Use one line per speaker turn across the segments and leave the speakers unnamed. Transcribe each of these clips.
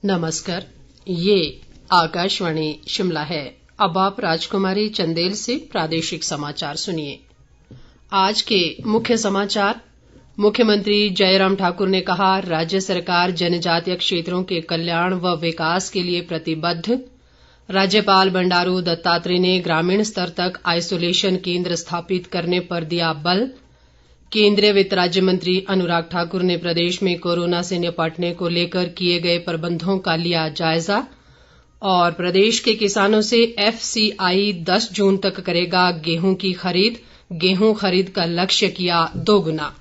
नमस्कार, ये आकाशवाणी शिमला है। अब आप राजकुमारी चंदेल से प्रादेशिक समाचार सुनिए। आज के मुख्य समाचार। मुख्यमंत्री जयराम ठाकुर ने कहा, राज्य सरकार जनजातीय क्षेत्रों के कल्याण व विकास के लिए प्रतिबद्ध। राज्यपाल बंडारू दत्तात्रेय ने ग्रामीण स्तर तक आइसोलेशन केंद्र स्थापित करने पर दिया बल। केंद्रीय वित्त राज्य मंत्री अनुराग ठाकुर ने प्रदेश में कोरोना से निपटने को लेकर किए गए प्रबंधों का लिया जायजा। और प्रदेश के किसानों से एफसीआई 10 जून तक करेगा गेहूं की खरीद। गेहूं खरीद का लक्ष्य किया 2 गुना।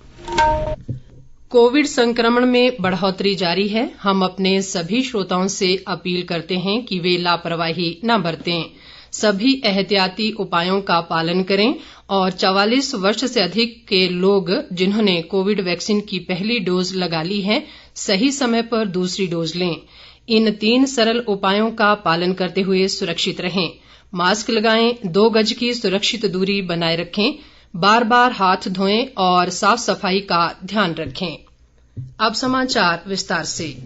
कोविड संक्रमण में बढ़ोतरी जारी है। हम अपने सभी श्रोताओं से अपील करते हैं कि वे लापरवाही न बरतें, सभी एहतियाती उपायों का पालन करें और 44 वर्ष से अधिक के लोग जिन्होंने कोविड वैक्सीन की पहली डोज लगा ली है, सही समय पर दूसरी डोज लें। इन 3 सरल उपायों का पालन करते हुए सुरक्षित रहें। मास्क लगाएं, 2 गज की सुरक्षित दूरी बनाए रखें, बार बार हाथ धोएं और साफ सफाई का ध्यान रखें। अब समाचार विस्तार से।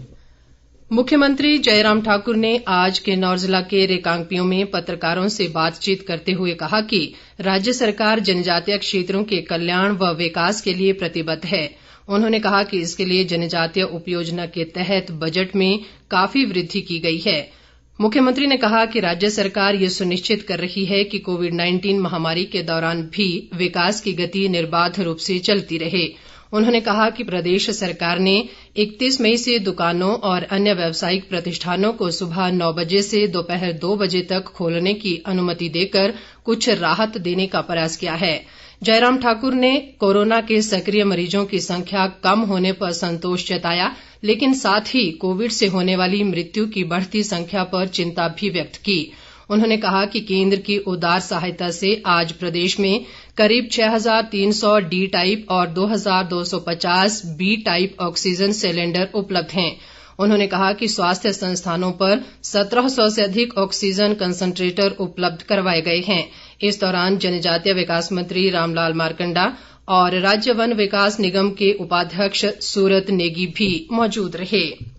मुख्यमंत्री जयराम ठाकुर ने आज किन्नौर जिला के रिकांगपिओ में पत्रकारों से बातचीत करते हुए कहा कि राज्य सरकार जनजातीय क्षेत्रों के कल्याण व विकास के लिए प्रतिबद्ध है। उन्होंने कहा कि इसके लिए जनजातीय उपयोजना के तहत बजट में काफी वृद्धि की गई है। मुख्यमंत्री ने कहा कि राज्य सरकार ये सुनिश्चित कर रही है कि कोविड-19 महामारी के दौरान भी विकास की गति निर्बाध रूप से चलती रहे। उन्होंने कहा कि प्रदेश सरकार ने 31 मई से दुकानों और अन्य व्यावसायिक प्रतिष्ठानों को सुबह 9 बजे से दोपहर 2 बजे तक खोलने की अनुमति देकर कुछ राहत देने का प्रयास किया है। जयराम ठाकुर ने कोरोना के सक्रिय मरीजों की संख्या कम होने पर संतोष जताया, लेकिन साथ ही कोविड से होने वाली मृत्यु की बढ़ती संख्या पर चिंता भी व्यक्त की। उन्होंने कहा कि केंद्र की उदार सहायता से आज प्रदेश में करीब 6300 डी टाइप और 2250 बी टाइप ऑक्सीजन सिलेंडर उपलब्ध हैं। उन्होंने कहा कि स्वास्थ्य संस्थानों पर 1700 से अधिक ऑक्सीजन कंसंट्रेटर उपलब्ध करवाए गए हैं। इस दौरान जनजातीय विकास मंत्री रामलाल मारकंडा और राज्य वन विकास निगम के उपाध्यक्ष सूरत नेगी भी मौजूद रहे।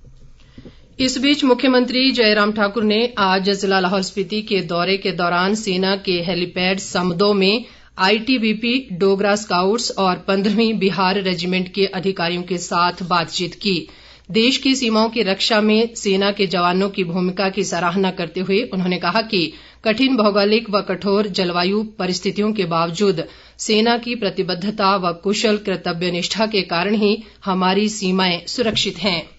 इस बीच मुख्यमंत्री जयराम ठाकुर ने आज जिला लाहौल स्पीति के दौरे के दौरान सेना के हेलीपैड समदो में आईटीबीपी, डोगरा स्काउट्स और 15वीं बिहार रेजिमेंट के अधिकारियों के साथ बातचीत की। देश की सीमाओं की रक्षा में सेना के जवानों की भूमिका की सराहना करते हुए उन्होंने कहा कि कठिन भौगोलिक व कठोर जलवायु परिस्थितियों के बावजूद सेना की प्रतिबद्धता व कुशल कर्तव्य निष्ठा के कारण ही हमारी सीमाएं सुरक्षित हैं।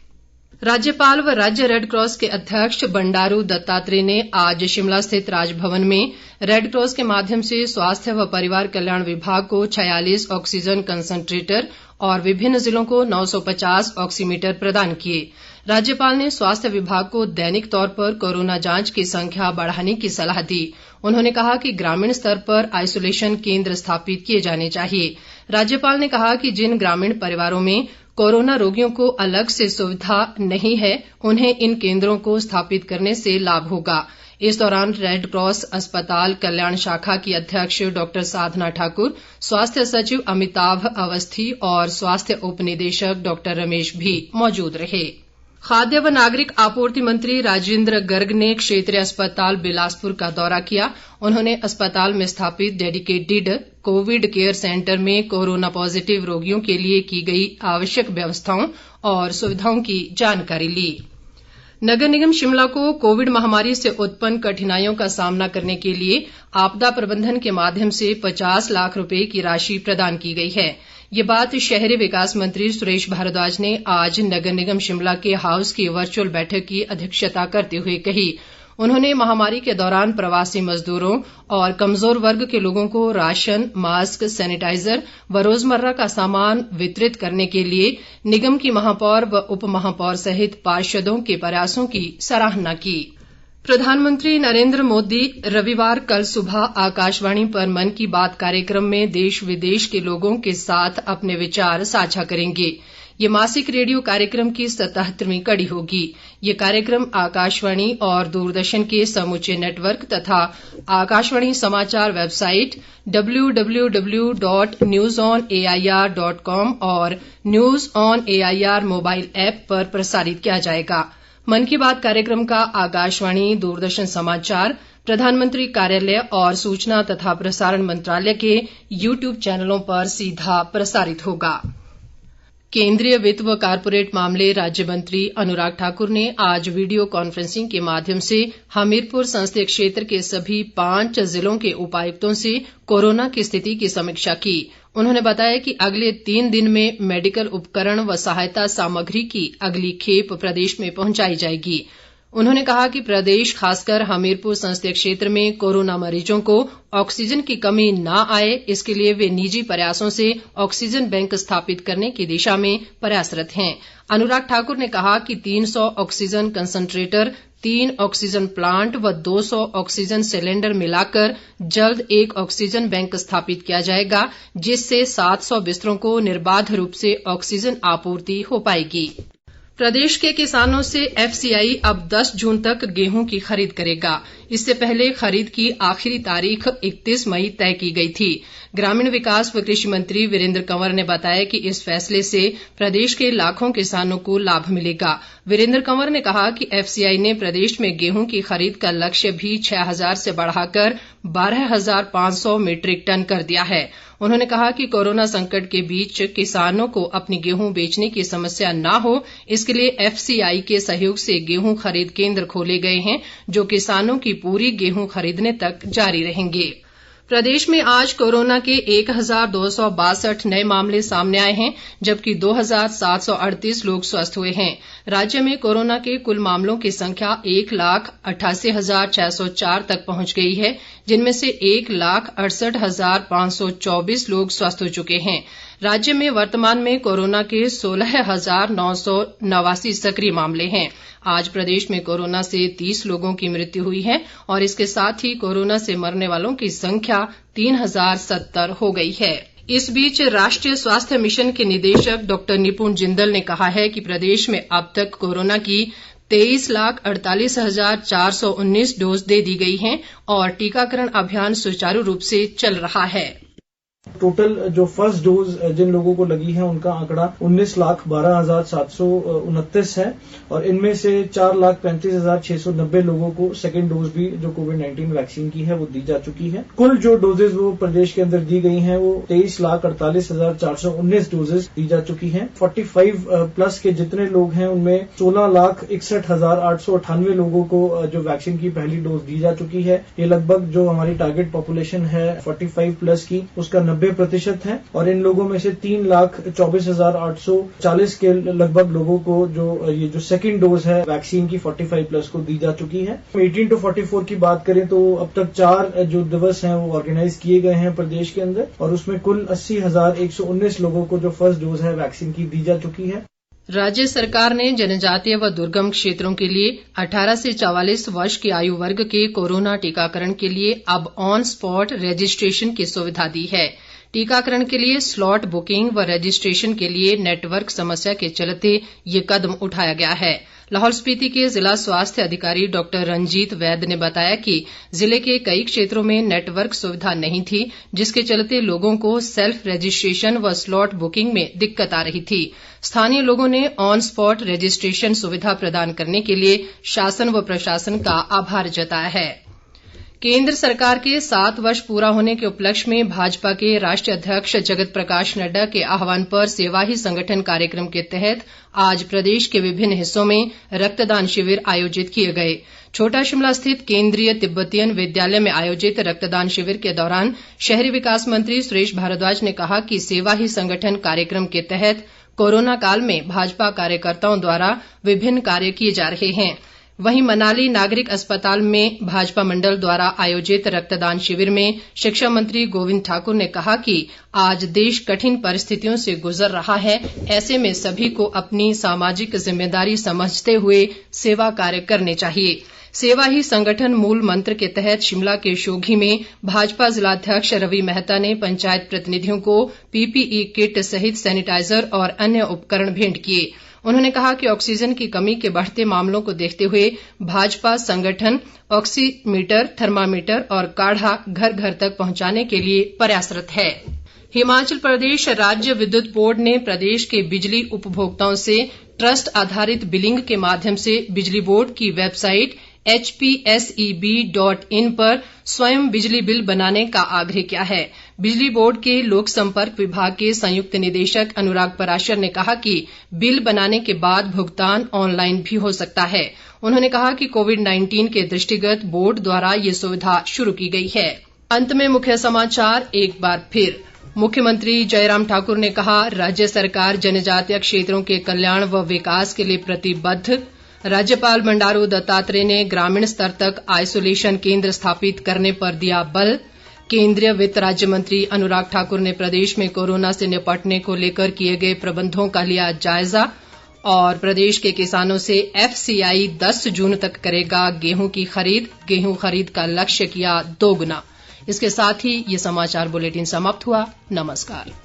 राज्यपाल व राज्य रेडक्रॉस के अध्यक्ष बंडारू दत्तात्रेय ने आज शिमला स्थित राजभवन में रेडक्रॉस के माध्यम से स्वास्थ्य व परिवार कल्याण विभाग को 46 ऑक्सीजन कंसंट्रेटर और विभिन्न जिलों को 950 ऑक्सीमीटर प्रदान किए। राज्यपाल ने स्वास्थ्य विभाग को दैनिक तौर पर कोरोना जांच की संख्या बढ़ाने की सलाह दी। उन्होंने कहा कि ग्रामीण स्तर पर आइसोलेशन केंद्र स्थापित किए जाने चाहिए। राज्यपाल ने कहा कि जिन ग्रामीण परिवारों में कोरोना रोगियों को अलग से सुविधा नहीं है, उन्हें इन केंद्रों को स्थापित करने से लाभ होगा। इस दौरान रेडक्रॉस अस्पताल कल्याण शाखा की अध्यक्ष डॉक्टर साधना ठाकुर, स्वास्थ्य सचिव अमिताभ अवस्थी और स्वास्थ्य उपनिदेशक डॉक्टर रमेश भी मौजूद रहे। खाद्य व नागरिक आपूर्ति मंत्री राजेंद्र गर्ग ने क्षेत्रीय अस्पताल बिलासपुर का दौरा किया। उन्होंने अस्पताल में स्थापित डेडिकेटेड कोविड केयर सेंटर में कोरोना पॉजिटिव रोगियों के लिए की गई आवश्यक व्यवस्थाओं और सुविधाओं की जानकारी ली। नगर निगम शिमला को कोविड महामारी से उत्पन्न कठिनाइयों का सामना करने के लिए आपदा प्रबंधन के माध्यम से 50 लाख रुपए की राशि प्रदान की गई है। ये बात शहरी विकास मंत्री सुरेश भारद्वाज ने आज नगर निगम शिमला के हाउस की वर्चुअल बैठक की अध्यक्षता करते हुए कही। उन्होंने महामारी के दौरान प्रवासी मजदूरों और कमजोर वर्ग के लोगों को राशन, मास्क, सैनिटाइजर व रोजमर्रा का सामान वितरित करने के लिए निगम की महापौर व उप महापौर सहित पार्षदों के प्रयासों की सराहना की। प्रधानमंत्री नरेंद्र मोदी रविवार कल सुबह आकाशवाणी पर मन की बात कार्यक्रम में देश विदेश के लोगों के साथ अपने विचार साझा करेंगे। ये मासिक रेडियो कार्यक्रम की 77वीं कड़ी होगी। ये कार्यक्रम आकाशवाणी और दूरदर्शन के समूचे नेटवर्क तथा आकाशवाणी समाचार वेबसाइट www.newsonair.com और news on AIR mobile app पर प्रसारित किया जाएगा। मन की बात कार्यक्रम का आकाशवाणी, दूरदर्शन समाचार, प्रधानमंत्री कार्यालय और सूचना तथा प्रसारण मंत्रालय के YouTube चैनलों पर सीधा प्रसारित होगा। केंद्रीय वित्त व कारपोरेट मामले राज्य मंत्री अनुराग ठाकुर ने आज वीडियो कॉन्फ्रेंसिंग के माध्यम से हमीरपुर संसदीय क्षेत्र के सभी 5 जिलों के उपायुक्तों से कोरोना की स्थिति की समीक्षा की। उन्होंने बताया कि अगले 3 दिन में मेडिकल उपकरण व सहायता सामग्री की अगली खेप प्रदेश में पहुंचाई जाएगी। उन्होंने कहा कि प्रदेश, खासकर हमीरपुर संसदीय क्षेत्र में कोरोना मरीजों को ऑक्सीजन की कमी न आए, इसके लिए वे निजी प्रयासों से ऑक्सीजन बैंक स्थापित करने की दिशा में प्रयासरत हैं। अनुराग ठाकुर ने कहा कि 300 ऑक्सीजन कंसंट्रेटर, 3 ऑक्सीजन प्लांट व 200 ऑक्सीजन सिलेंडर मिलाकर जल्द एक ऑक्सीजन बैंक स्थापित किया जाएगा, जिससे 700 बिस्तरों को निर्बाध रूप से ऑक्सीजन आपूर्ति हो पाएगी। प्रदेश के किसानों से FCI अब 10 जून तक गेहूं की खरीद करेगा। इससे पहले खरीद की आखिरी तारीख 31 मई तय की गई थी। ग्रामीण विकास व कृषि मंत्री वीरेंद्र कंवर ने बताया कि इस फैसले से प्रदेश के लाखों किसानों को लाभ मिलेगा। वीरेंद्र कंवर ने कहा कि FCI ने प्रदेश में गेहूं की खरीद का लक्ष्य भी 6,000 से बढ़ाकर 12,500 मीट्रिक टन कर दिया है। उन्होंने कहा कि कोरोना संकट के बीच किसानों को अपनी गेहूं बेचने की समस्या न हो, इसके लिए FCI के सहयोग से गेहूं खरीद केंद्र खोले गए हैं, जो किसानों की पूरी गेहूं खरीदने तक जारी रहेंगे। प्रदेश में आज कोरोना के 1,262 नए मामले सामने आए हैं, जबकि 2,738 लोग स्वस्थ हुए हैं। राज्य में कोरोना के कुल मामलों की संख्या 1,88,604 तक पहुंच गई है, जिनमें से 1,68,524 लोग स्वस्थ हो चुके हैं। राज्य में वर्तमान में कोरोना के 16,989 सक्रिय मामले हैं। आज प्रदेश में कोरोना से 30 लोगों की मृत्यु हुई है और इसके साथ ही कोरोना से मरने वालों की संख्या 3,070 हो गई है। इस बीच राष्ट्रीय स्वास्थ्य मिशन के निदेशक डॉक्टर निपुण जिंदल ने कहा है कि प्रदेश में अब तक कोरोना की 23,48,419 डोज दे दी गई हैं और टीकाकरण अभियान सुचारू रूप से चल रहा है।
टोटल जो फर्स्ट डोज जिन लोगों को लगी है उनका आंकड़ा 19,12,729 है और इनमें से 4,35,690 लोगों को सेकेंड डोज भी जो कोविड-19 वैक्सीन की है वो दी जा चुकी है। कुल जो डोजेज वो प्रदेश के अंदर दी गई हैं वो 23,48,419 डोजेज दी जा चुकी हैं। 45 प्लस के जितने लोग हैं उनमें 16,61,898 लोगों को जो वैक्सीन की पहली डोज दी जा चुकी है। ये लगभग जो हमारी टारगेट पॉपुलेशन है 45 प्लस की उसका 90% है और इन लोगों में से 3,24,840 के लगभग लोगों को जो सेकंड डोज है वैक्सीन की 45 प्लस को दी जा चुकी है। 18 to 44 की बात करें तो अब तक 4 जो दिवस हैं वो ऑर्गेनाइज किए गए हैं प्रदेश के अंदर और उसमें कुल 80,119 लोगों को जो फर्स्ट डोज है वैक्सीन की दी जा चुकी है।
राज्य सरकार ने जनजातीय व दुर्गम क्षेत्रों के लिए 18 से 44 वर्ष की आयु वर्ग के कोरोना टीकाकरण के लिए अब ऑन स्पॉट रजिस्ट्रेशन की सुविधा दी है। टीकाकरण के लिए स्लॉट बुकिंग व रजिस्ट्रेशन के लिए नेटवर्क समस्या के चलते ये कदम उठाया गया है। लाहौल स्पीति के जिला स्वास्थ्य अधिकारी डॉक्टर रंजीत वैद ने बताया कि जिले के कई क्षेत्रों में नेटवर्क सुविधा नहीं थी, जिसके चलते लोगों को सेल्फ रजिस्ट्रेशन व स्लॉट बुकिंग में दिक्कत आ रही थी। स्थानीय लोगों ने ऑन स्पॉट रजिस्ट्रेशन सुविधा प्रदान करने के लिए शासन व प्रशासन का आभार जताया है। केंद्र सरकार के 7 वर्ष पूरा होने के उपलक्ष्य में भाजपा के राष्ट्रीय अध्यक्ष जगत प्रकाश नड्डा के आह्वान पर सेवा ही संगठन कार्यक्रम के तहत आज प्रदेश के विभिन्न हिस्सों में रक्तदान शिविर आयोजित किए गए। छोटा शिमला स्थित केंद्रीय तिब्बतियन विद्यालय में आयोजित रक्तदान शिविर के दौरान शहरी विकास मंत्री सुरेश भारद्वाज ने कहा कि सेवा ही संगठन कार्यक्रम के तहत कोरोना काल में भाजपा कार्यकर्ताओं द्वारा विभिन्न कार्य किए जा रहे हैं। वहीं मनाली नागरिक अस्पताल में भाजपा मंडल द्वारा आयोजित रक्तदान शिविर में शिक्षा मंत्री गोविंद ठाकुर ने कहा कि आज देश कठिन परिस्थितियों से गुजर रहा है, ऐसे में सभी को अपनी सामाजिक जिम्मेदारी समझते हुए सेवा कार्य करने चाहिए। सेवा ही संगठन मूल मंत्र के तहत शिमला के शोघी में भाजपा जिलाध्यक्ष रवि मेहता ने पंचायत प्रतिनिधियों को PPE किट सहित सैनिटाइजर और अन्य उपकरण भेंट किए। उन्होंने कहा कि ऑक्सीजन की कमी के बढ़ते मामलों को देखते हुए भाजपा संगठन ऑक्सीमीटर, थर्मामीटर और काढ़ा घर घर तक पहुंचाने के लिए प्रयासरत है। हिमाचल प्रदेश राज्य विद्युत बोर्ड ने प्रदेश के बिजली उपभोक्ताओं से ट्रस्ट आधारित बिलिंग के माध्यम से बिजली बोर्ड की वेबसाइट hpseb.in पर स्वयं बिजली बिल बनाने का आग्रह किया है। बिजली बोर्ड के लोक संपर्क विभाग के संयुक्त निदेशक अनुराग पराशर ने कहा कि बिल बनाने के बाद भुगतान ऑनलाइन भी हो सकता है। उन्होंने कहा कि कोविड-19 के दृष्टिगत बोर्ड द्वारा ये सुविधा शुरू की गई है। अंत में मुख्य समाचार एक बार फिर। मुख्यमंत्री जयराम ठाकुर ने कहा, राज्य सरकार जनजातीय क्षेत्रों के कल्याण व विकास के लिए प्रतिबद्ध। राज्यपाल बंडारू दत्तात्रेय ने ग्रामीण स्तर तक आइसोलेशन केंद्र स्थापित करने पर दिया बल। केंद्रीय वित्त राज्य मंत्री अनुराग ठाकुर ने प्रदेश में कोरोना से निपटने को लेकर किए गए प्रबंधों का लिया जायजा। और प्रदेश के किसानों से एफसीआई 10 जून तक करेगा गेहूं की खरीद। गेहूं खरीद का लक्ष्य किया 2 गुना। इसके साथ ही ये समाचार बुलेटिन समाप्त हुआ। नमस्कार।